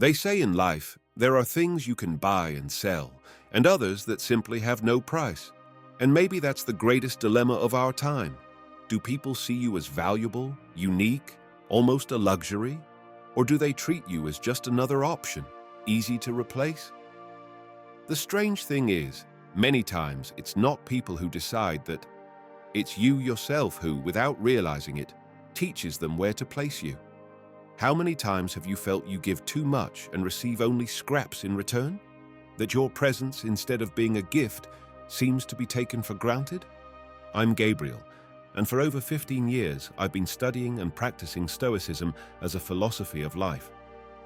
They say in life, there are things you can buy and sell, and others that simply have no price. And maybe that's the greatest dilemma of our time. Do people see you as valuable, unique, almost a luxury? Or do they treat you as just another option, easy to replace? The strange thing is, many times it's not people who decide that. It's you yourself who, without realizing it, teaches them where to place you. How many times have you felt you give too much and receive only scraps in return? That your presence, instead of being a gift, seems to be taken for granted? I'm Gabriel, and for over 15 years I've been studying and practicing Stoicism as a philosophy of life.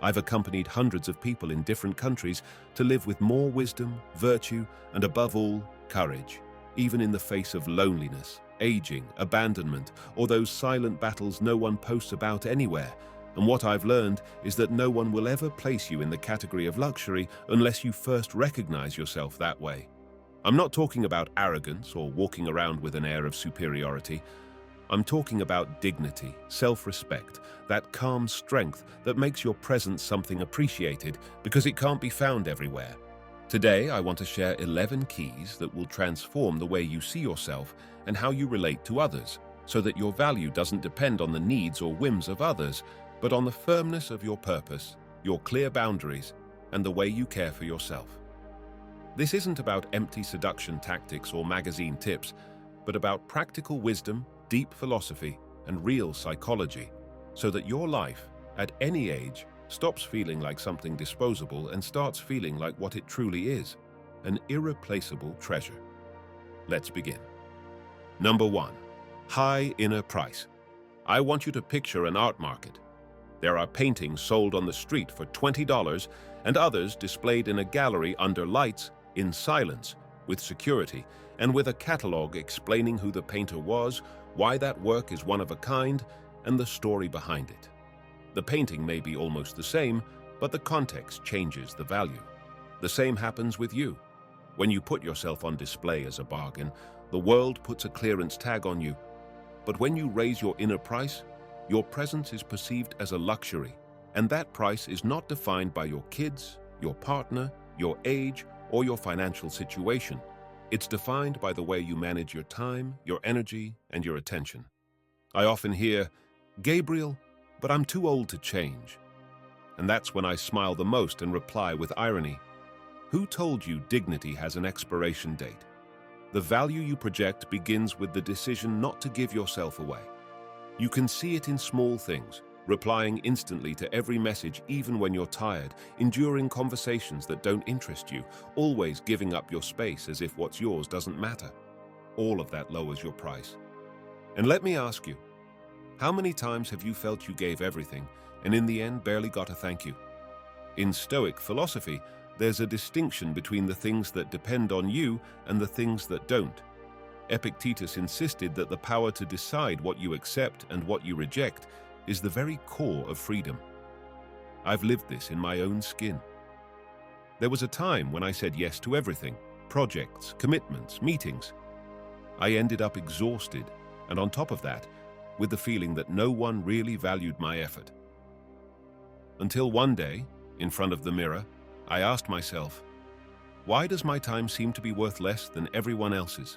I've accompanied hundreds of people in different countries to live with more wisdom, virtue, and above all, courage, even in the face of loneliness, aging, abandonment, or those silent battles no one posts about anywhere. And what I've learned is that no one will ever place you in the category of luxury unless you first recognize yourself that way. I'm not talking about arrogance or walking around with an air of superiority. I'm talking about dignity, self-respect, that calm strength that makes your presence something appreciated because it can't be found everywhere. Today, I want to share 11 keys that will transform the way you see yourself and how you relate to others, so that your value doesn't depend on the needs or whims of others, but on the firmness of your purpose, your clear boundaries, and the way you care for yourself. This isn't about empty seduction tactics or magazine tips, but about practical wisdom, deep philosophy, and real psychology, so that your life, at any age, stops feeling like something disposable and starts feeling like what it truly is, an irreplaceable treasure. Let's begin. Number 1. High inner price. I want you to picture an art market. There are paintings sold on the street for $20 and others displayed in a gallery under lights, in silence, with security, and with a catalog explaining who the painter was, why that work is one of a kind, and the story behind it. The painting may be almost the same, but the context changes the value. The same happens with you. When you put yourself on display as a bargain, the world puts a clearance tag on you. But when you raise your inner price, your presence is perceived as a luxury, and that price is not defined by your kids, your partner, your age, or your financial situation. It's defined by the way you manage your time, your energy, and your attention. I often hear, "Gabriel, but I'm too old to change." And that's when I smile the most and reply with irony. Who told you dignity has an expiration date? The value you project begins with the decision not to give yourself away. You can see it in small things, replying instantly to every message even when you're tired, enduring conversations that don't interest you, always giving up your space as if what's yours doesn't matter. All of that lowers your price. And let me ask you, how many times have you felt you gave everything and in the end barely got a thank you? In Stoic philosophy, there's a distinction between the things that depend on you and the things that don't. Epictetus insisted that the power to decide what you accept and what you reject is the very core of freedom. I've lived this in my own skin. There was a time when I said yes to everything, projects, commitments, meetings. I ended up exhausted, and on top of that, with the feeling that no one really valued my effort. Until one day, in front of the mirror, I asked myself, why does my time seem to be worth less than everyone else's?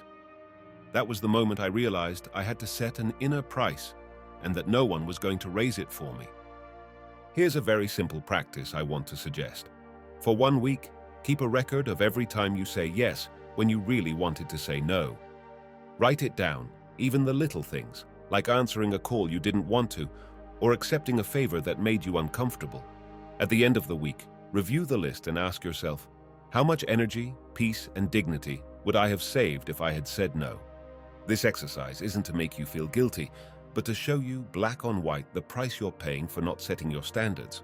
That was the moment I realized I had to set an inner price and that no one was going to raise it for me. Here's a very simple practice I want to suggest. For 1 week, keep a record of every time you say yes when you really wanted to say no. Write it down, even the little things, like answering a call you didn't want to, or accepting a favor that made you uncomfortable. At the end of the week, review the list and ask yourself, how much energy, peace, and dignity would I have saved if I had said no? This exercise isn't to make you feel guilty, but to show you black on white the price you're paying for not setting your standards.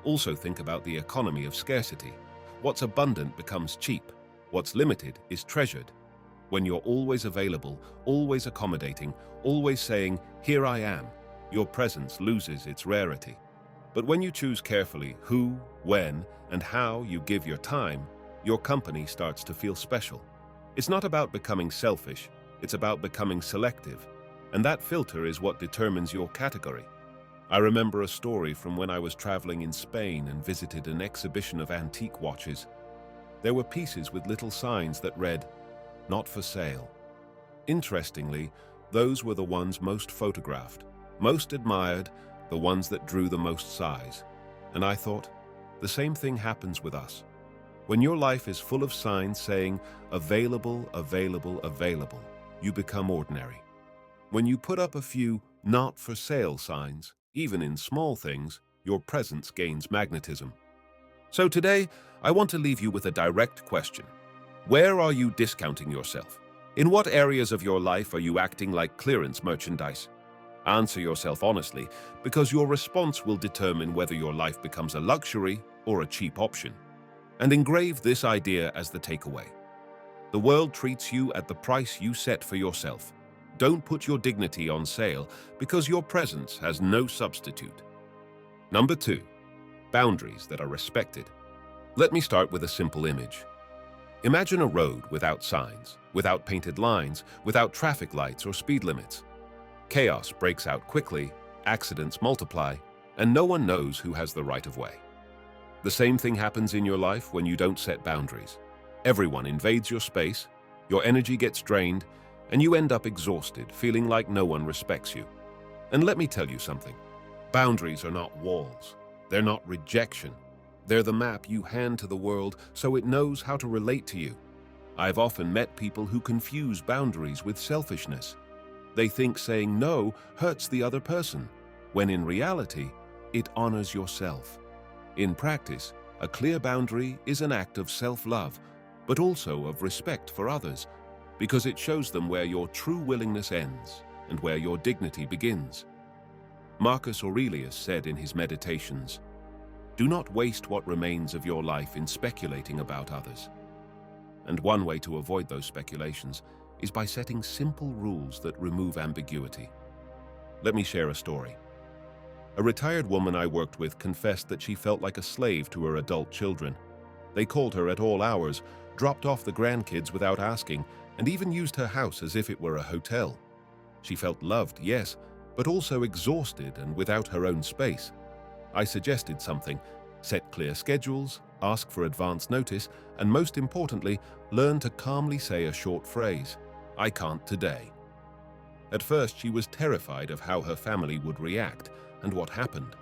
Also think about the economy of scarcity. What's abundant becomes cheap. What's limited is treasured. When you're always available, always accommodating, always saying, "Here I am," your presence loses its rarity. But when you choose carefully who, when, and how you give your time, your company starts to feel special. It's not about becoming selfish, it's about becoming selective. And that filter is what determines your category. I remember a story from when I was traveling in Spain and visited an exhibition of antique watches. There were pieces with little signs that read, "Not for sale." Interestingly, those were the ones most photographed, most admired, the ones that drew the most sighs. And I thought, the same thing happens with us. When your life is full of signs saying, available, available, available, you become ordinary. When you put up a few not for sale signs, even in small things, your presence gains magnetism. So today, I want to leave you with a direct question. Where are you discounting yourself? In what areas of your life are you acting like clearance merchandise? Answer yourself honestly, because your response will determine whether your life becomes a luxury or a cheap option. And engrave this idea as the takeaway. The world treats you at the price you set for yourself. Don't put your dignity on sale because your presence has no substitute. Number 2, boundaries that are respected. Let me start with a simple image. Imagine a road without signs, without painted lines, without traffic lights or speed limits. Chaos breaks out quickly, accidents multiply, and no one knows who has the right of way. The same thing happens in your life when you don't set boundaries. Everyone invades your space, your energy gets drained, and you end up exhausted, feeling like no one respects you. And let me tell you something. Boundaries are not walls. They're not rejection. They're the map you hand to the world so it knows how to relate to you. I've often met people who confuse boundaries with selfishness. They think saying no hurts the other person, when in reality, it honors yourself. In practice, a clear boundary is an act of self-love, but also of respect for others, because it shows them where your true willingness ends and where your dignity begins. Marcus Aurelius said in his Meditations, "Do not waste what remains of your life in speculating about others." And one way to avoid those speculations is by setting simple rules that remove ambiguity. Let me share a story. A retired woman I worked with confessed that she felt like a slave to her adult children. They called her at all hours, dropped off the grandkids without asking, and even used her house as if it were a hotel. She felt loved, yes, but also exhausted and without her own space. I suggested something: set clear schedules, ask for advance notice, and most importantly, learn to calmly say a short phrase, "I can't today." At first, she was terrified of how her family would react and what happened.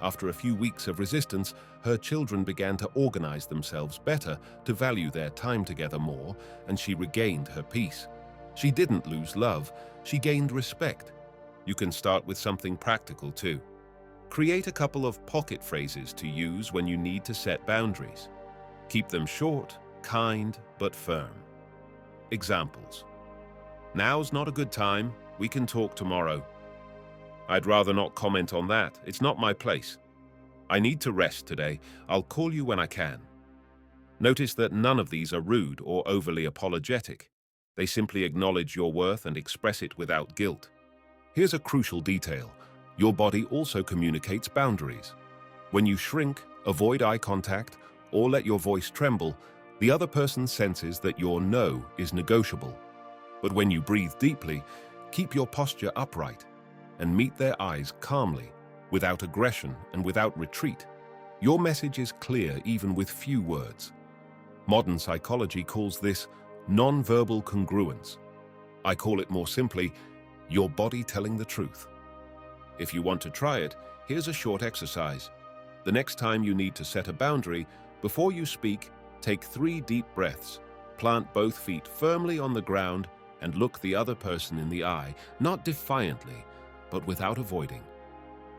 After a few weeks of resistance, her children began to organize themselves better, to value their time together more, and she regained her peace. She didn't lose love, she gained respect. You can start with something practical too. Create a couple of pocket phrases to use when you need to set boundaries. Keep them short, kind, but firm. Examples: "Now's not a good time, we can talk tomorrow." "I'd rather not comment on that, it's not my place." "I need to rest today, I'll call you when I can." Notice that none of these are rude or overly apologetic. They simply acknowledge your worth and express it without guilt. Here's a crucial detail. Your body also communicates boundaries. When you shrink, avoid eye contact, or let your voice tremble, the other person senses that your no is negotiable. But when you breathe deeply, keep your posture upright, and meet their eyes calmly, without aggression and without retreat, your message is clear even with few words. Modern psychology calls this non-verbal congruence. I call it more simply, your body telling the truth. If you want to try it, here's a short exercise. The next time you need to set a boundary, before you speak, take 3 deep breaths, plant both feet firmly on the ground, and look the other person in the eye, not defiantly, but without avoiding.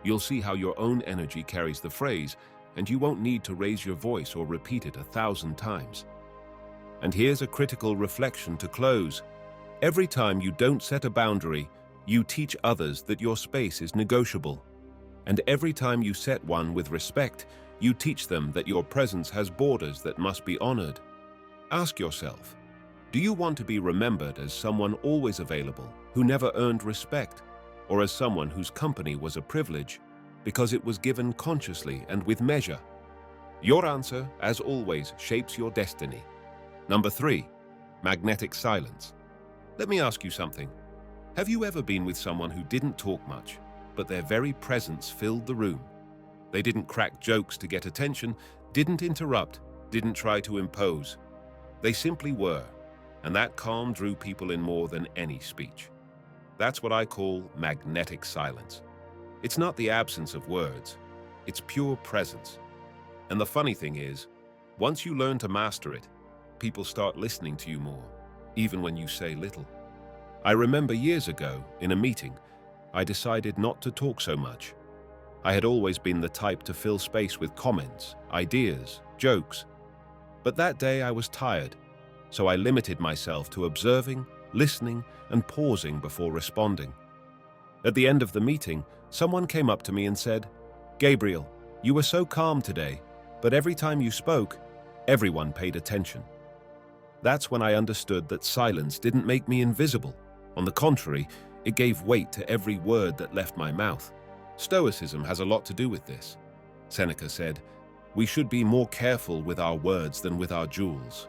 You'll see how your own energy carries the phrase, and you won't need to raise your voice or repeat it 1,000 times. And here's a critical reflection to close. Every time you don't set a boundary, you teach others that your space is negotiable. And every time you set one with respect, you teach them that your presence has borders that must be honored. Ask yourself, do you want to be remembered as someone always available, who never earned respect, or as someone whose company was a privilege, because it was given consciously and with measure? Your answer, as always, shapes your destiny. Number 3, magnetic silence. Let me ask you something. Have you ever been with someone who didn't talk much, but their very presence filled the room. They didn't crack jokes to get attention, didn't interrupt, didn't try to impose. They simply were, and that calm drew people in more than any speech. That's what I call magnetic silence. It's not the absence of words, it's pure presence. And the funny thing is, once you learn to master it, people start listening to you more, even when you say little. I remember years ago, in a meeting, I decided not to talk so much. I had always been the type to fill space with comments, ideas, jokes. But that day I was tired, so I limited myself to observing, listening, and pausing before responding. At the end of the meeting, someone came up to me and said, "Gabriel, you were so calm today, but every time you spoke, everyone paid attention." That's when I understood that silence didn't make me invisible. On the contrary, it gave weight to every word that left my mouth. Stoicism has a lot to do with this. Seneca said, "We should be more careful with our words than with our jewels."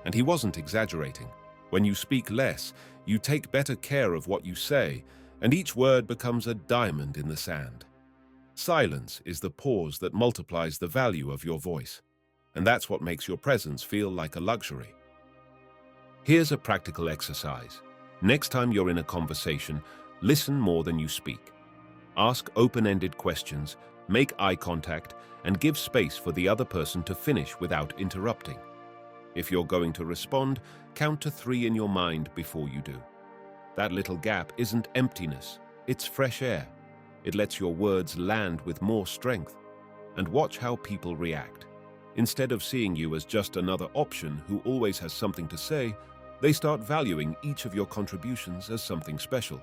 And he wasn't exaggerating. When you speak less, you take better care of what you say, and each word becomes a diamond in the sand. Silence is the pause that multiplies the value of your voice, and that's what makes your presence feel like a luxury. Here's a practical exercise. Next time you're in a conversation, listen more than you speak. Ask open-ended questions, make eye contact, and give space for the other person to finish without interrupting. If you're going to respond, count to 3 in your mind before you do. That little gap isn't emptiness, it's fresh air. It lets your words land with more strength. And watch how people react. Instead of seeing you as just another option who always has something to say, they start valuing each of your contributions as something special.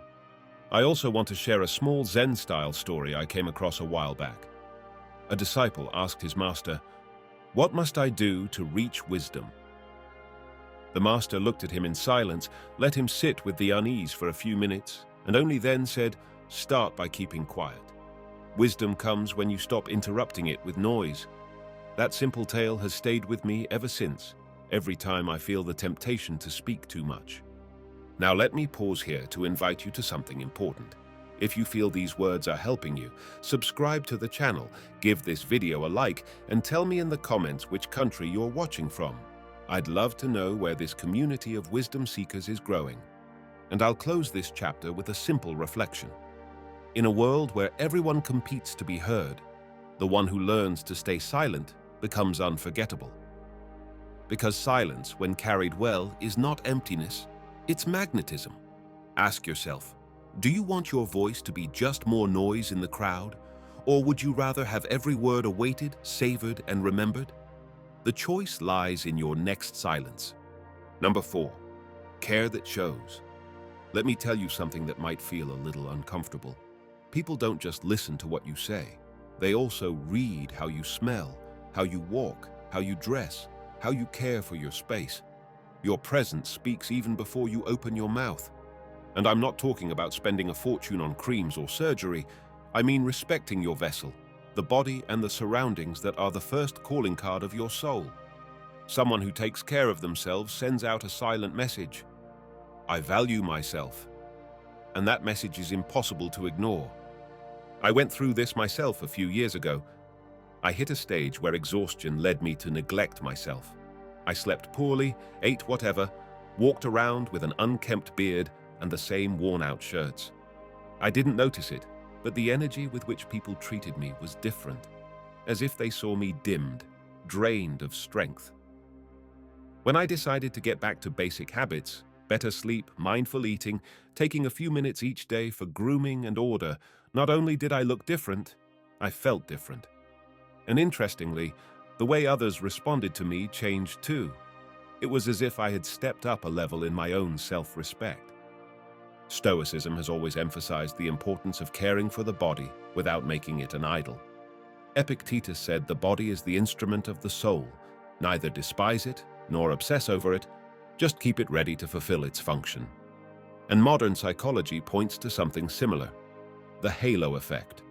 I also want to share a small Zen-style story I came across a while back. A disciple asked his master, "What must I do to reach wisdom?" The master looked at him in silence, let him sit with the unease for a few minutes, and only then said, "Start by keeping quiet. Wisdom comes when you stop interrupting it with noise." That simple tale has stayed with me ever since, every time I feel the temptation to speak too much. Now let me pause here to invite you to something important. If you feel these words are helping you, subscribe to the channel, give this video a like, and tell me in the comments which country you're watching from. I'd love to know where this community of wisdom seekers is growing. And I'll close this chapter with a simple reflection. In a world where everyone competes to be heard, the one who learns to stay silent becomes unforgettable. Because silence, when carried well, is not emptiness, it's magnetism. Ask yourself, do you want your voice to be just more noise in the crowd? Or would you rather have every word awaited, savored, and remembered? The choice lies in your next silence. Number 4, care that shows. Let me tell you something that might feel a little uncomfortable. People don't just listen to what you say. They also read how you smell, how you walk, how you dress, how you care for your space. Your presence speaks even before you open your mouth. And I'm not talking about spending a fortune on creams or surgery. I mean respecting your vessel, the body and the surroundings that are the first calling card of your soul. Someone who takes care of themselves sends out a silent message. I value myself. And that message is impossible to ignore. I went through this myself a few years ago. I hit a stage where exhaustion led me to neglect myself. I slept poorly, ate whatever, walked around with an unkempt beard and the same worn-out shirts. I didn't notice it, but the energy with which people treated me was different, as if they saw me dimmed, drained of strength. When I decided to get back to basic habits, better sleep, mindful eating, taking a few minutes each day for grooming and order, not only did I look different, I felt different. And interestingly, the way others responded to me changed too. It was as if I had stepped up a level in my own self-respect. Stoicism has always emphasized the importance of caring for the body without making it an idol. Epictetus said the body is the instrument of the soul. Neither despise it nor obsess over it, just keep it ready to fulfill its function. And modern psychology points to something similar, the halo effect.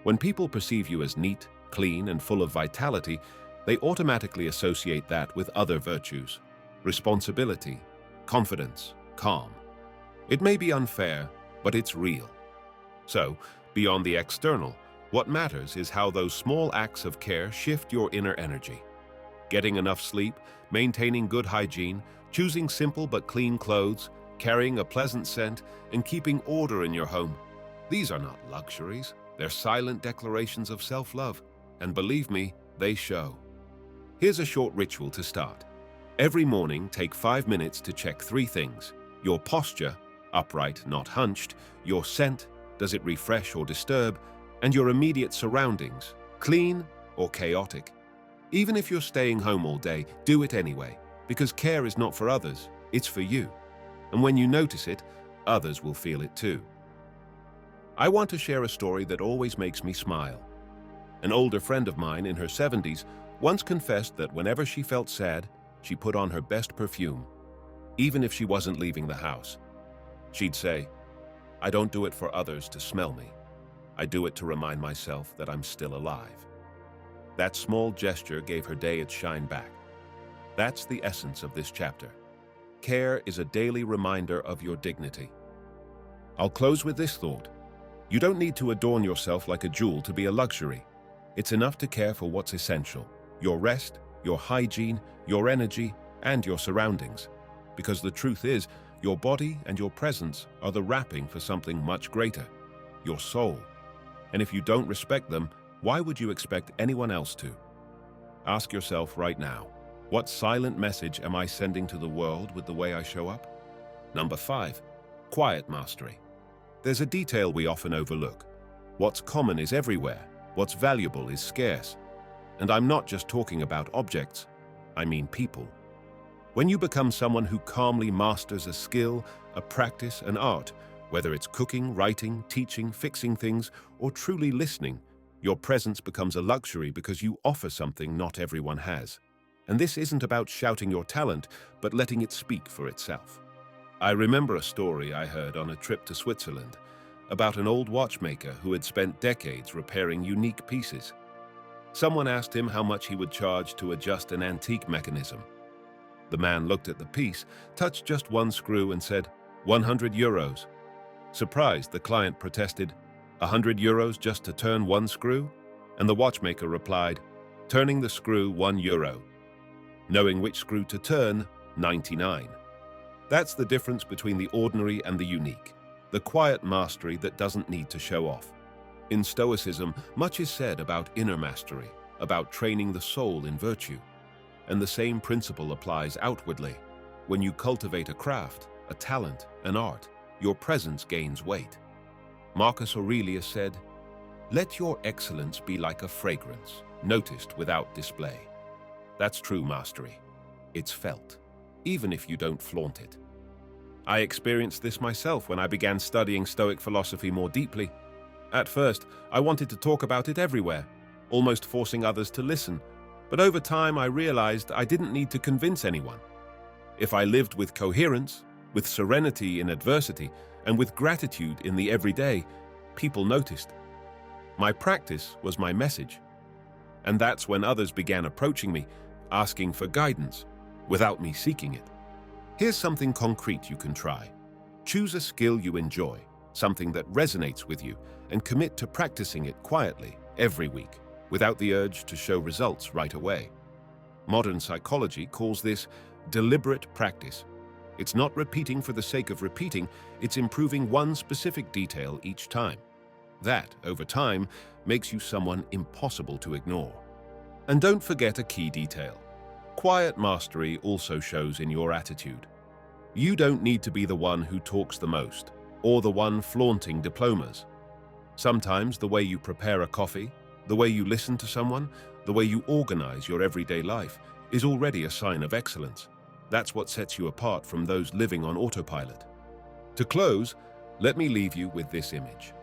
When people perceive you as neat, clean, and full of vitality, they automatically associate that with other virtues: responsibility, confidence, calm. It may be unfair, but it's real. So, Beyond the external, what matters is how those small acts of care shift your inner energy. Getting enough sleep, maintaining good hygiene, choosing simple but clean clothes, carrying a pleasant scent, and keeping order in your home. These are not luxuries. They're silent declarations of self-love. And believe me, they show. Here's a short ritual to start. Every morning, take 5 minutes to check 3 things. Your posture, upright, not hunched, your scent, does it refresh or disturb, and your immediate surroundings, clean or chaotic. Even if you're staying home all day, do it anyway, because care is not for others, it's for you. And when you notice it, others will feel it too. I want to share a story that always makes me smile. An older friend of mine in her 70s once confessed that whenever she felt sad, she put on her best perfume, even if she wasn't leaving the house. She'd say, "I don't do it for others to smell me. I do it to remind myself that I'm still alive." That small gesture gave her day its shine back. That's the essence of this chapter. Care is a daily reminder of your dignity. I'll close with this thought. You don't need to adorn yourself like a jewel to be a luxury. It's enough to care for what's essential: your rest, your hygiene, your energy, and your surroundings. Because the truth is, your body and your presence are the wrapping for something much greater, your soul. And if you don't respect them, why would you expect anyone else to? Ask yourself right now, what silent message am I sending to the world with the way I show up? Number 5, quiet mastery. There's a detail we often overlook. What's common is everywhere. What's valuable is scarce. And I'm not just talking about objects, I mean people. When you become someone who calmly masters a skill, a practice, an art, whether it's cooking, writing, teaching, fixing things, or truly listening, your presence becomes a luxury because you offer something not everyone has. And this isn't about shouting your talent, but letting it speak for itself. I remember a story I heard on a trip to Switzerland about an old watchmaker who had spent decades repairing unique pieces. Someone asked him how much he would charge to adjust an antique mechanism. The man looked at the piece, touched just one screw and said, €100. Surprised, the client protested, €100 just to turn one screw? And the watchmaker replied, turning the screw €1. Knowing which screw to turn, 99. That's the difference between the ordinary and the unique, the quiet mastery that doesn't need to show off. In Stoicism, much is said about inner mastery, about training the soul in virtue. And the same principle applies outwardly. When you cultivate a craft, a talent, an art, your presence gains weight. Marcus Aurelius said, "Let your excellence be like a fragrance, noticed without display." That's true mastery. It's felt, even if you don't flaunt it. I experienced this myself when I began studying Stoic philosophy more deeply. At first, I wanted to talk about it everywhere, almost forcing others to listen. But over time, I realized I didn't need to convince anyone. If I lived with coherence, with serenity in adversity, and with gratitude in the everyday, people noticed. My practice was my message. And that's when others began approaching me, asking for guidance, without me seeking it. Here's something concrete you can try. Choose a skill you enjoy, something that resonates with you, and commit to practicing it quietly every week, without the urge to show results right away. Modern psychology calls this deliberate practice. It's not repeating for the sake of repeating, it's improving one specific detail each time. That, over time, makes you someone impossible to ignore. And don't forget a key detail. Quiet mastery also shows in your attitude. You don't need to be the one who talks the most, or the one flaunting diplomas. Sometimes the way you prepare a coffee, the way you listen to someone, the way you organize your everyday life is already a sign of excellence. That's what sets you apart from those living on autopilot. To close, let me leave you with this image.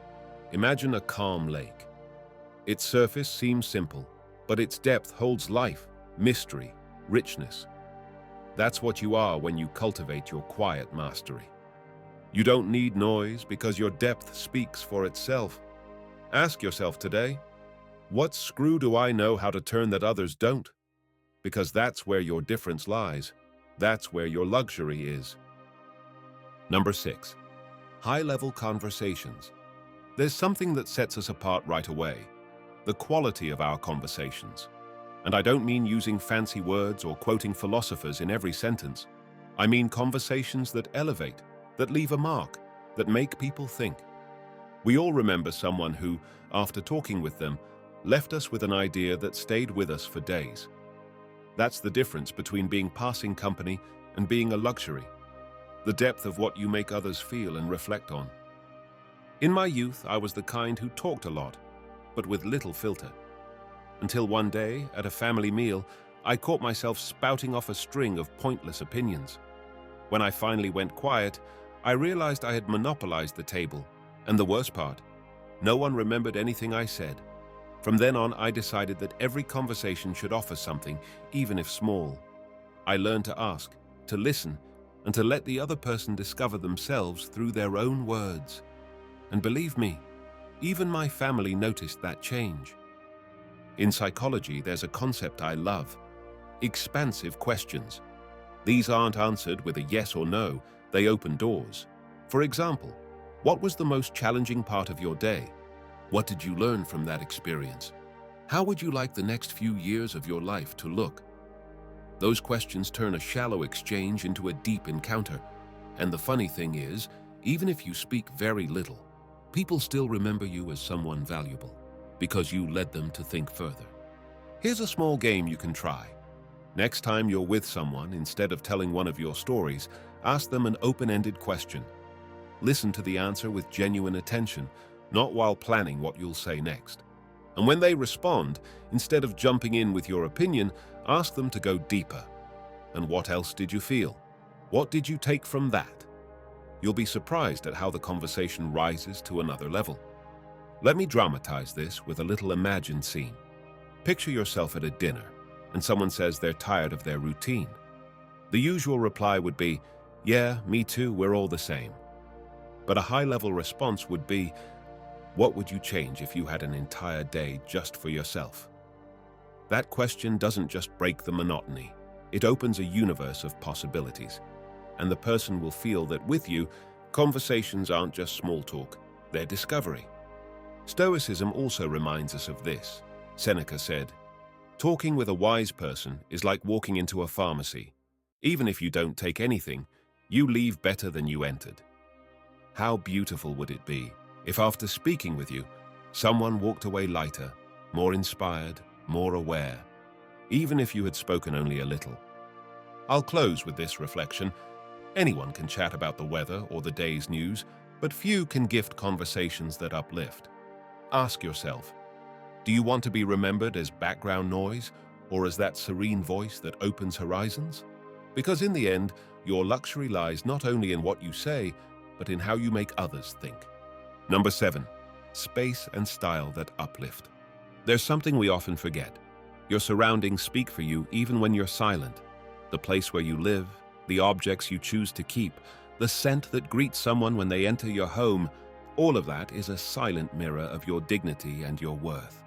Imagine a calm lake. Its surface seems simple, but its depth holds life, mystery, richness. That's what you are when you cultivate your quiet mastery. You don't need noise because your depth speaks for itself. Ask yourself today, what screw do I know how to turn that others don't? Because that's where your difference lies. That's where your luxury is. Number 6, high-level conversations. There's something that sets us apart right away: the quality of our conversations. And I don't mean using fancy words or quoting philosophers in every sentence. I mean conversations that elevate, that leave a mark, that make people think. We all remember someone who, after talking with them, left us with an idea that stayed with us for days. That's the difference between being passing company and being a luxury. The depth of what you make others feel and reflect on. In my youth, I was the kind who talked a lot, but with little filter. Until one day, at a family meal, I caught myself spouting off a string of pointless opinions. When I finally went quiet, I realized I had monopolized the table. And the worst part, no one remembered anything I said. From then on, I decided that every conversation should offer something, even if small. I learned to ask, to listen, and to let the other person discover themselves through their own words. And believe me, even my family noticed that change. In psychology, there's a concept I love: expansive questions. These aren't answered with a yes or no, they open doors. For example, what was the most challenging part of your day? What did you learn from that experience? How would you like the next few years of your life to look? Those questions turn a shallow exchange into a deep encounter. And the funny thing is, even if you speak very little, people still remember you as someone valuable, because you led them to think further. Here's a small game you can try. Next time you're with someone, instead of telling one of your stories, ask them an open-ended question. Listen to the answer with genuine attention, not while planning what you'll say next. And when they respond, instead of jumping in with your opinion, ask them to go deeper. And what else did you feel? What did you take from that? You'll be surprised at how the conversation rises to another level. Let me dramatize this with a little imagined scene. Picture yourself at a dinner, and someone says they're tired of their routine. The usual reply would be, "Yeah, me too, we're all the same." But a high-level response would be, "What would you change if you had an entire day just for yourself?" That question doesn't just break the monotony. It opens a universe of possibilities. And the person will feel that with you, conversations aren't just small talk, they're discovery. Stoicism also reminds us of this. Seneca said, "Talking with a wise person is like walking into a pharmacy. Even if you don't take anything, you leave better than you entered." How beautiful would it be if after speaking with you, someone walked away lighter, more inspired, more aware, even if you had spoken only a little? I'll close with this reflection. Anyone can chat about the weather or the day's news, but few can gift conversations that uplift. Ask yourself, do you want to be remembered as background noise or as that serene voice that opens horizons? Because in the end, your luxury lies not only in what you say, but in how you make others think. Number 7, space and style that uplift. There's something we often forget. Your surroundings speak for you even when you're silent. The place where you live, the objects you choose to keep, the scent that greets someone when they enter your home, all of that is a silent mirror of your dignity and your worth.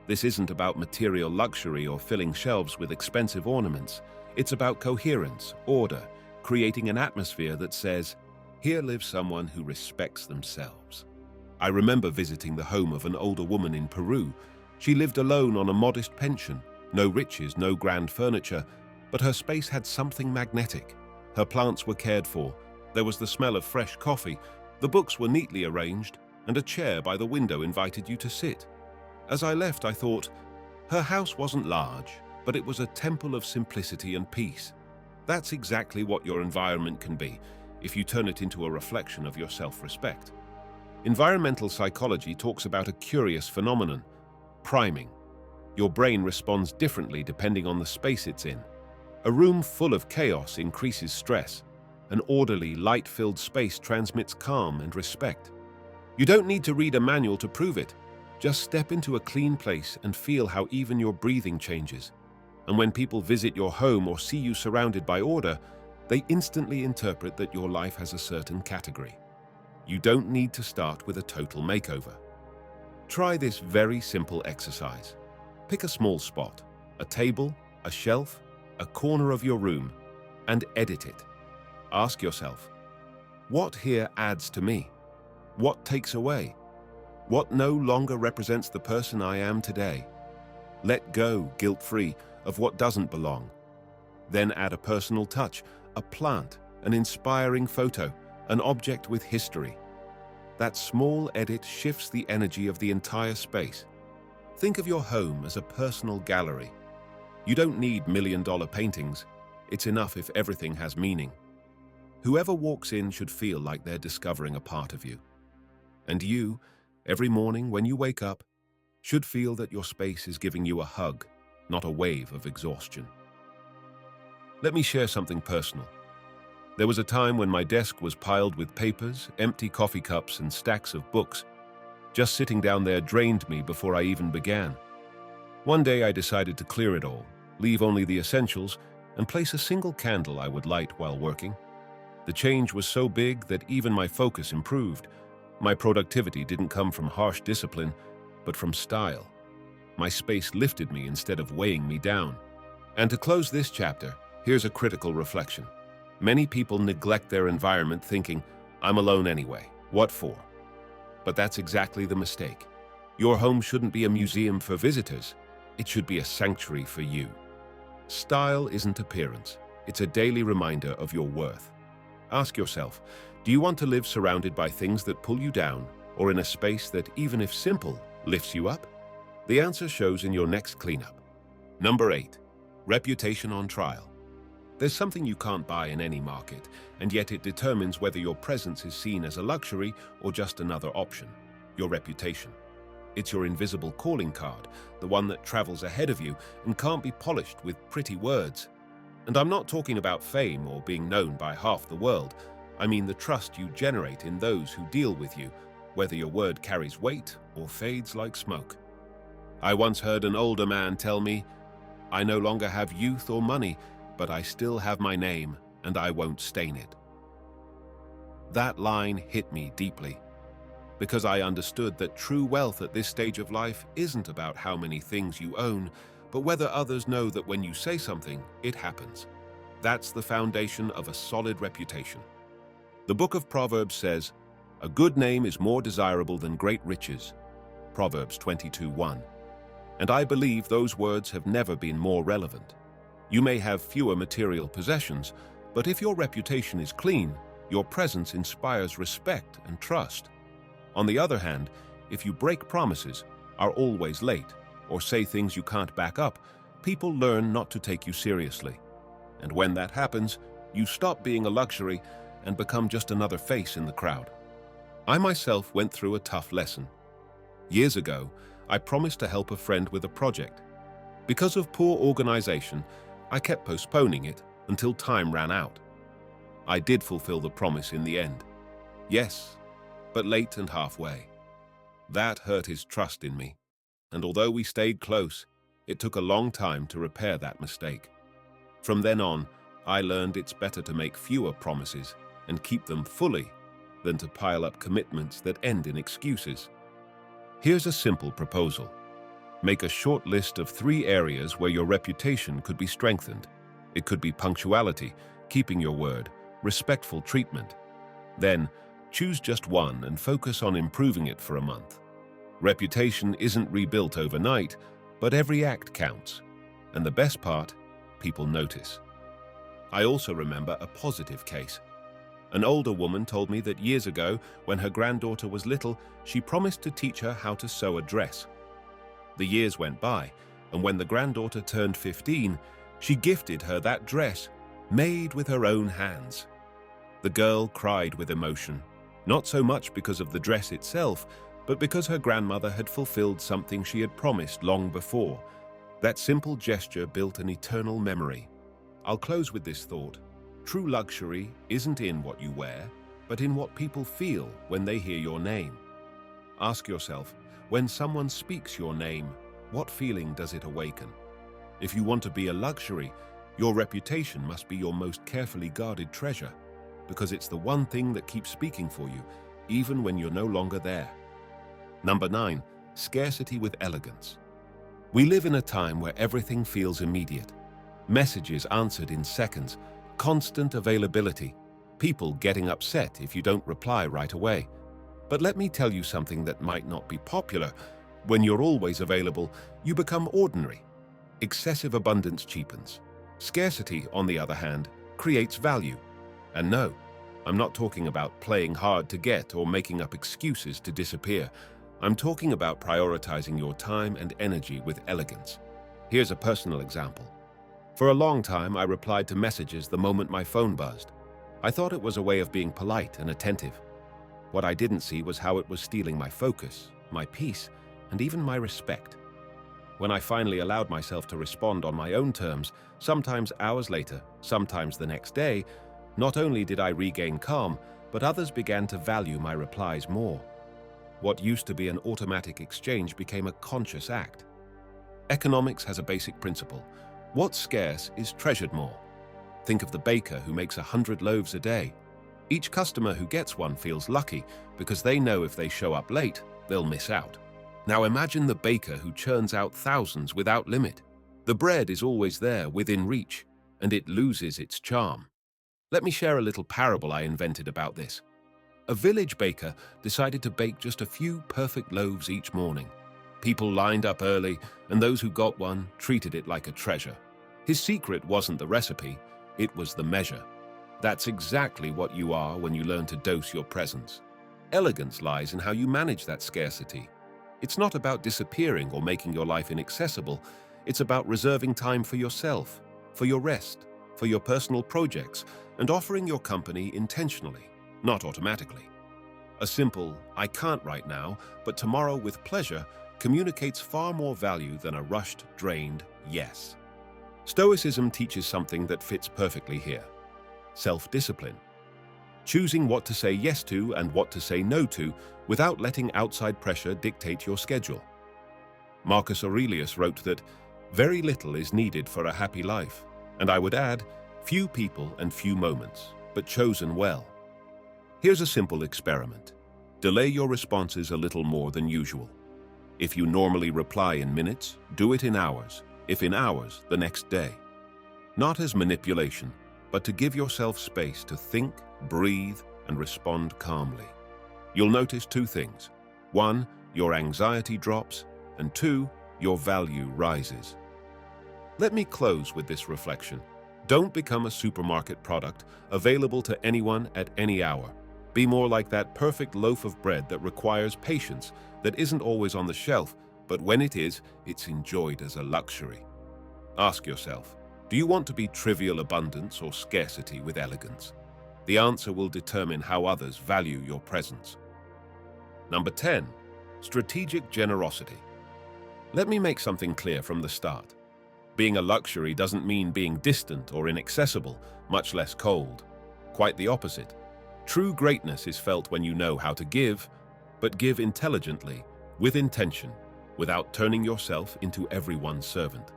This isn't about material luxury or filling shelves with expensive ornaments. It's about coherence, order, creating an atmosphere that says, "Here lives someone who respects themselves." I remember visiting the home of an older woman in Peru. She lived alone on a modest pension, no riches, no grand furniture, but her space had something magnetic. Her plants were cared for, there was the smell of fresh coffee, the books were neatly arranged, and a chair by the window invited you to sit. As I left, I thought, her house wasn't large, but it was a temple of simplicity and peace. That's exactly what your environment can be, if you turn it into a reflection of your self-respect. Environmental psychology talks about a curious phenomenon: priming. Your brain responds differently depending on the space it's in. A room full of chaos increases stress. An orderly, light-filled space transmits calm and respect. You don't need to read a manual to prove it. Just step into a clean place and feel how even your breathing changes. And when people visit your home or see you surrounded by order, they instantly interpret that your life has a certain category. You don't need to start with a total makeover. Try this very simple exercise. Pick a small spot, a table, a shelf, a corner of your room, and edit it. Ask yourself, what here adds to me? What takes away? What no longer represents the person I am today? Let go, guilt-free, of what doesn't belong. Then add a personal touch, a plant, an inspiring photo, an object with history. That small edit shifts the energy of the entire space. Think of your home as a personal gallery. You don't need million-dollar paintings. It's enough if everything has meaning. Whoever walks in should feel like they're discovering a part of you. And you, every morning when you wake up, should feel that your space is giving you a hug, not a wave of exhaustion. Let me share something personal. There was a time when my desk was piled with papers, empty coffee cups, and stacks of books. Just sitting down there drained me before I even began. One day I decided to clear it all, leave only the essentials, and place a single candle I would light while working. The change was so big that even my focus improved. My productivity didn't come from harsh discipline, but from style. My space lifted me instead of weighing me down. And to close this chapter, here's a critical reflection. Many people neglect their environment thinking, I'm alone anyway, what for? But that's exactly the mistake. Your home shouldn't be a museum for visitors. It should be a sanctuary for you. Style isn't appearance. It's a daily reminder of your worth. Ask yourself, do you want to live surrounded by things that pull you down, or in a space that, even if simple, lifts you up? The answer shows in your next cleanup. Number 8, reputation on trial. There's something you can't buy in any market, and yet it determines whether your presence is seen as a luxury or just another option: your reputation. It's your invisible calling card, the one that travels ahead of you and can't be polished with pretty words. And I'm not talking about fame or being known by half the world. I mean the trust you generate in those who deal with you, whether your word carries weight or fades like smoke. I once heard an older man tell me, I no longer have youth or money, but I still have my name, and I won't stain it. That line hit me deeply, because I understood that true wealth at this stage of life isn't about how many things you own, but whether others know that when you say something, it happens. That's the foundation of a solid reputation. The book of Proverbs says, a good name is more desirable than great riches. Proverbs 22:1. And I believe those words have never been more relevant. You may have fewer material possessions, but if your reputation is clean, your presence inspires respect and trust. On the other hand, if you break promises, are always late, or say things you can't back up, people learn not to take you seriously. And when that happens, you stop being a luxury and become just another face in the crowd. I myself went through a tough lesson. Years ago, I promised to help a friend with a project. Because of poor organization, I kept postponing it until time ran out. I did fulfill the promise in the end. Yes, but late and halfway. That hurt his trust in me, and although we stayed close, it took a long time to repair that mistake. From then on, I learned it's better to make fewer promises and keep them fully than to pile up commitments that end in excuses. Here's a simple proposal. Make a short list of 3 areas where your reputation could be strengthened. It could be punctuality, keeping your word, respectful treatment. Then, choose just one and focus on improving it for a month. Reputation isn't rebuilt overnight, but every act counts. And the best part, people notice. I also remember a positive case. An older woman told me that years ago, when her granddaughter was little, she promised to teach her how to sew a dress. The years went by, and when the granddaughter turned 15, she gifted her that dress, made with her own hands. The girl cried with emotion, not so much because of the dress itself, but because her grandmother had fulfilled something she had promised long before. That simple gesture built an eternal memory. I'll close with this thought. True luxury isn't in what you wear, but in what people feel when they hear your name. Ask yourself, when someone speaks your name, what feeling does it awaken? If you want to be a luxury, your reputation must be your most carefully guarded treasure, because it's the one thing that keeps speaking for you, even when you're no longer there. Number 9, scarcity with elegance. We live in a time where everything feels immediate. Messages answered in seconds, constant availability, people getting upset if you don't reply right away. But let me tell you something that might not be popular. When you're always available, you become ordinary. Excessive abundance cheapens. Scarcity, on the other hand, creates value. And no, I'm not talking about playing hard to get or making up excuses to disappear. I'm talking about prioritizing your time and energy with elegance. Here's a personal example. For a long time, I replied to messages the moment my phone buzzed. I thought it was a way of being polite and attentive. What I didn't see was how it was stealing my focus, my peace, and even my respect. When I finally allowed myself to respond on my own terms, sometimes hours later, sometimes the next day, not only did I regain calm, but others began to value my replies more. What used to be an automatic exchange became a conscious act. Economics has a basic principle. What's scarce is treasured more. Think of the baker who makes 100 loaves a day. Each customer who gets one feels lucky because they know if they show up late, they'll miss out. Now imagine the baker who churns out thousands without limit. The bread is always there, within reach, and it loses its charm. Let me share a little parable I invented about this. A village baker decided to bake just a few perfect loaves each morning. People lined up early, and those who got one treated it like a treasure. His secret wasn't the recipe, it was the measure. That's exactly what you are when you learn to dose your presence. Elegance lies in how you manage that scarcity. It's not about disappearing or making your life inaccessible. It's about reserving time for yourself, for your rest, for your personal projects, and offering your company intentionally, not automatically. A simple, "I can't right now, but tomorrow with pleasure," communicates far more value than a rushed, drained yes. Stoicism teaches something that fits perfectly here: self-discipline. Choosing what to say yes to and what to say no to without letting outside pressure dictate your schedule. Marcus Aurelius wrote that very little is needed for a happy life, and I would add, few people and few moments, but chosen well. Here's a simple experiment. Delay your responses a little more than usual. If you normally reply in minutes, do it in hours. If in hours, the next day. Not as manipulation, but to give yourself space to think, breathe, and respond calmly. You'll notice two things. One, your anxiety drops, and two, your value rises. Let me close with this reflection. Don't become a supermarket product available to anyone at any hour. Be more like that perfect loaf of bread that requires patience, that isn't always on the shelf, but when it is, it's enjoyed as a luxury. Ask yourself, do you want to be trivial abundance or scarcity with elegance? The answer will determine how others value your presence. Number 10, strategic generosity. Let me make something clear from the start. Being a luxury doesn't mean being distant or inaccessible, much less cold. Quite the opposite. True greatness is felt when you know how to give, but give intelligently, with intention, without turning yourself into everyone's servant.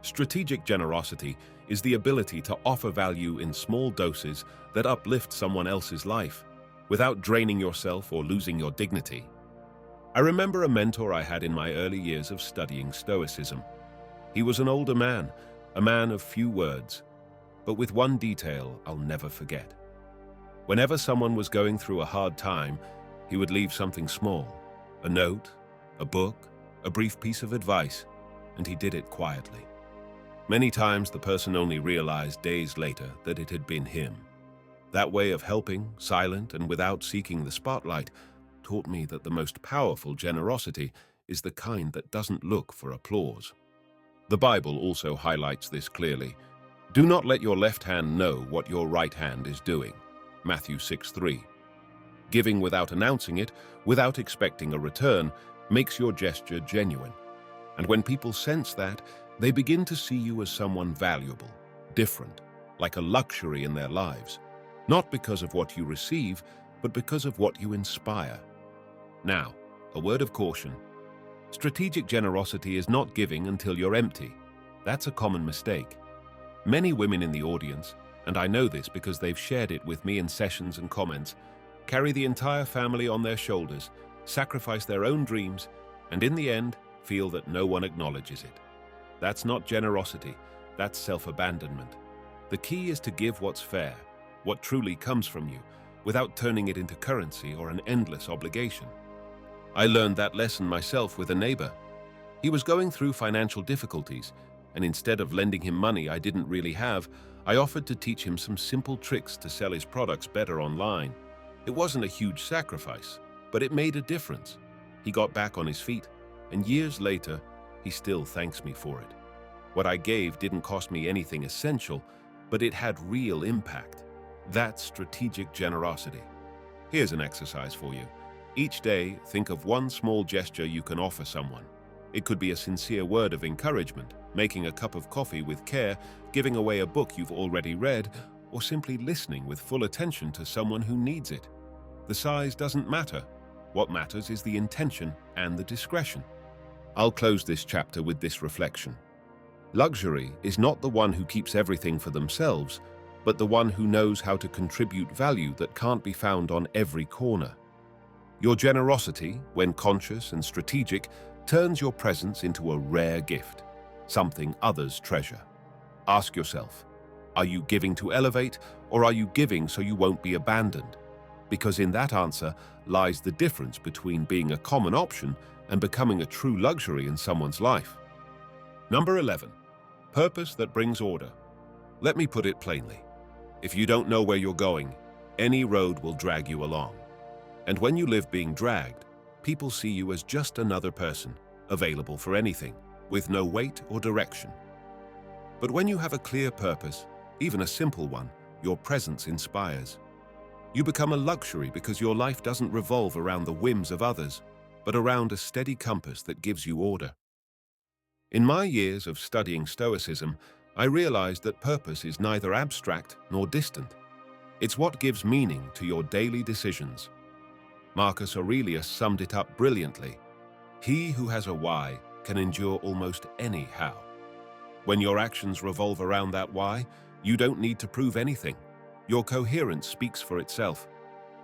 Strategic generosity is the ability to offer value in small doses that uplift someone else's life, without draining yourself or losing your dignity. I remember a mentor I had in my early years of studying Stoicism. He was an older man, a man of few words, but with one detail I'll never forget. Whenever someone was going through a hard time, he would leave something small, a note, a book, a brief piece of advice, and he did it quietly. Many times the person only realized days later that it had been him. That way of helping, silent and without seeking the spotlight, taught me that the most powerful generosity is the kind that doesn't look for applause. The Bible also highlights this clearly. Do not let your left hand know what your right hand is doing. Matthew 6:3. Giving without announcing it, without expecting a return, makes your gesture genuine. And when people sense that, they begin to see you as someone valuable, different, like a luxury in their lives, not because of what you receive, but because of what you inspire. Now, a word of caution. Strategic generosity is not giving until you're empty. That's a common mistake. Many women in the audience, and I know this because they've shared it with me in sessions and comments, carry the entire family on their shoulders, sacrifice their own dreams, and in the end, feel that no one acknowledges it. That's not generosity, that's self-abandonment. The key is to give what's fair, what truly comes from you, without turning it into currency or an endless obligation. I learned that lesson myself with a neighbor. He was going through financial difficulties, and instead of lending him money I didn't really have, I offered to teach him some simple tricks to sell his products better online. It wasn't a huge sacrifice, but it made a difference. He got back on his feet, and years later, he still thanks me for it. What I gave didn't cost me anything essential, but it had real impact. That's strategic generosity. Here's an exercise for you. Each day, think of one small gesture you can offer someone. It could be a sincere word of encouragement, making a cup of coffee with care, giving away a book you've already read, or simply listening with full attention to someone who needs it. The size doesn't matter. What matters is the intention and the discretion. I'll close this chapter with this reflection. Luxury is not the one who keeps everything for themselves, but the one who knows how to contribute value that can't be found on every corner. Your generosity, when conscious and strategic, turns your presence into a rare gift, something others treasure. Ask yourself, are you giving to elevate, or are you giving so you won't be abandoned? Because in that answer lies the difference between being a common option and becoming a true luxury in someone's life. Number 11, purpose that brings order. Let me put it plainly. If you don't know where you're going, any road will drag you along. And when you live being dragged, people see you as just another person, available for anything, with no weight or direction. But when you have a clear purpose, even a simple one, your presence inspires. You become a luxury because your life doesn't revolve around the whims of others, but around a steady compass that gives you order. In my years of studying Stoicism, I realized that purpose is neither abstract nor distant. It's what gives meaning to your daily decisions. Marcus Aurelius summed it up brilliantly. He who has a why can endure almost any how. When your actions revolve around that why, you don't need to prove anything. Your coherence speaks for itself.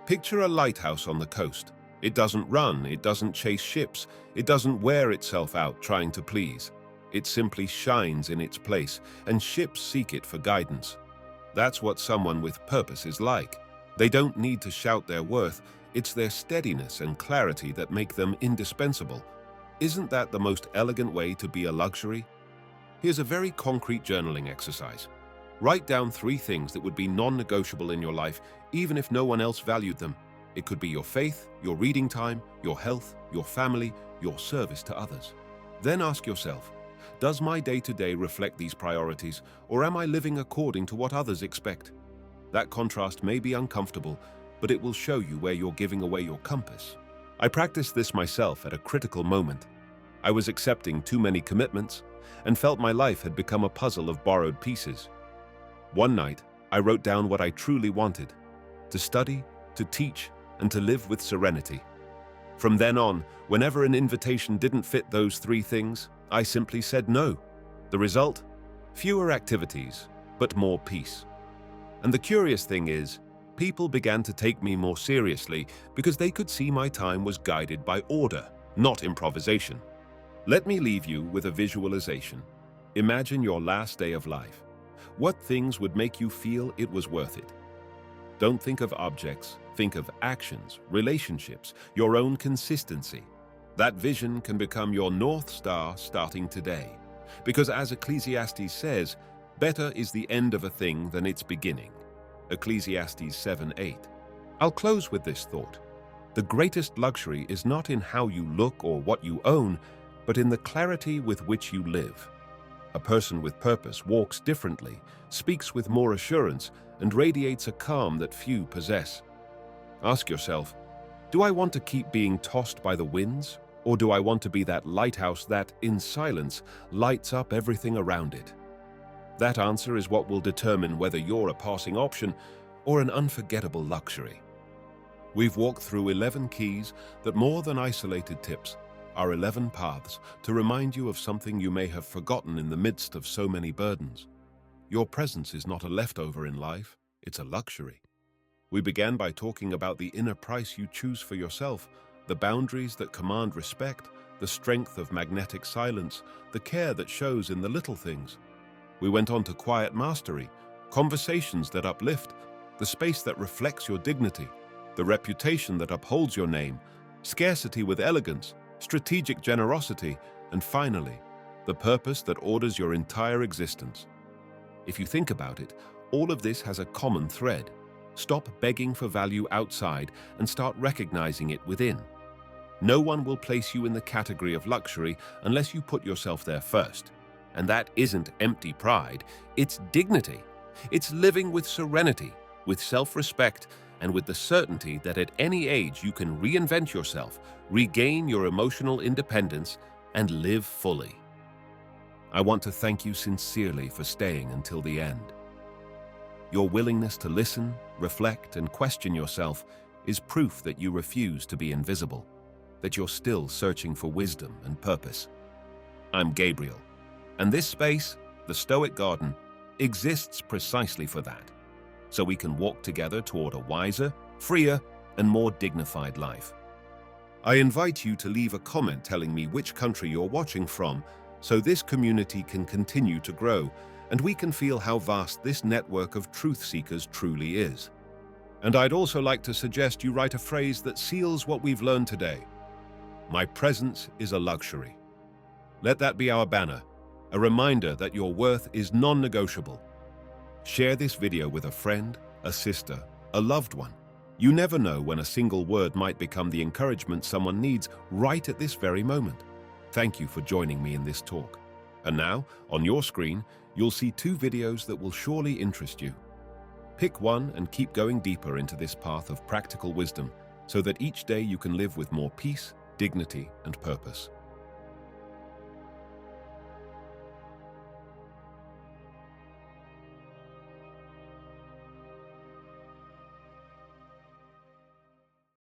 Picture a lighthouse on the coast. It doesn't run, it doesn't chase ships, it doesn't wear itself out trying to please. It simply shines in its place, and ships seek it for guidance. That's what someone with purpose is like. They don't need to shout their worth, it's their steadiness and clarity that make them indispensable. Isn't that the most elegant way to be a luxury? Here's a very concrete journaling exercise. Write down 3 things that would be non-negotiable in your life, even if no one else valued them. It could be your faith, your reading time, your health, your family, your service to others. Then ask yourself, does my day-to-day reflect these priorities, or am I living according to what others expect? That contrast may be uncomfortable, but it will show you where you're giving away your compass. I practiced this myself at a critical moment. I was accepting too many commitments and felt my life had become a puzzle of borrowed pieces. One night, I wrote down what I truly wanted: to study, to teach, and to live with serenity. From then on, whenever an invitation didn't fit those 3 things, I simply said no. The result? Fewer activities, but more peace. And the curious thing is, people began to take me more seriously because they could see my time was guided by order, not improvisation. Let me leave you with a visualization. Imagine your last day of life. What things would make you feel it was worth it? Don't think of objects, think of actions, relationships, your own consistency. That vision can become your North Star starting today. Because as Ecclesiastes says, better is the end of a thing than its beginning. Ecclesiastes 7:8. I'll close with this thought. The greatest luxury is not in how you look or what you own, but in the clarity with which you live. A person with purpose walks differently, speaks with more assurance, and radiates a calm that few possess. Ask yourself, do I want to keep being tossed by the winds, or do I want to be that lighthouse that, in silence, lights up everything around it? That answer is what will determine whether you're a passing option or an unforgettable luxury. We've walked through 11 keys that, more than isolated tips, are 11 paths to remind you of something you may have forgotten in the midst of so many burdens. Your presence is not a leftover in life, it's a luxury. We began by talking about the inner price you choose for yourself, the boundaries that command respect, the strength of magnetic silence, the care that shows in the little things. We went on to quiet mastery, conversations that uplift, the space that reflects your dignity, the reputation that upholds your name, scarcity with elegance, strategic generosity, and finally, the purpose that orders your entire existence. If you think about it, all of this has a common thread. Stop begging for value outside and start recognizing it within. No one will place you in the category of luxury unless you put yourself there first. And that isn't empty pride, it's dignity. It's living with serenity, with self-respect, and with the certainty that at any age you can reinvent yourself, regain your emotional independence, and live fully. I want to thank you sincerely for staying until the end. Your willingness to listen, reflect, and question yourself is proof that you refuse to be invisible, that you're still searching for wisdom and purpose. I'm Gabriel, and this space, the Stoic Garden, exists precisely for that, so we can walk together toward a wiser, freer, and more dignified life. I invite you to leave a comment telling me which country you're watching from, so this community can continue to grow, and we can feel how vast this network of truth seekers truly is. And I'd also like to suggest you write a phrase that seals what we've learned today. My presence is a luxury. Let that be our banner, a reminder that your worth is non-negotiable. Share this video with a friend, a sister, a loved one. You never know when a single word might become the encouragement someone needs right at this very moment. Thank you for joining me in this talk. And now, on your screen, you'll see 2 videos that will surely interest you. Pick one and keep going deeper into this path of practical wisdom so that each day you can live with more peace, dignity, and purpose.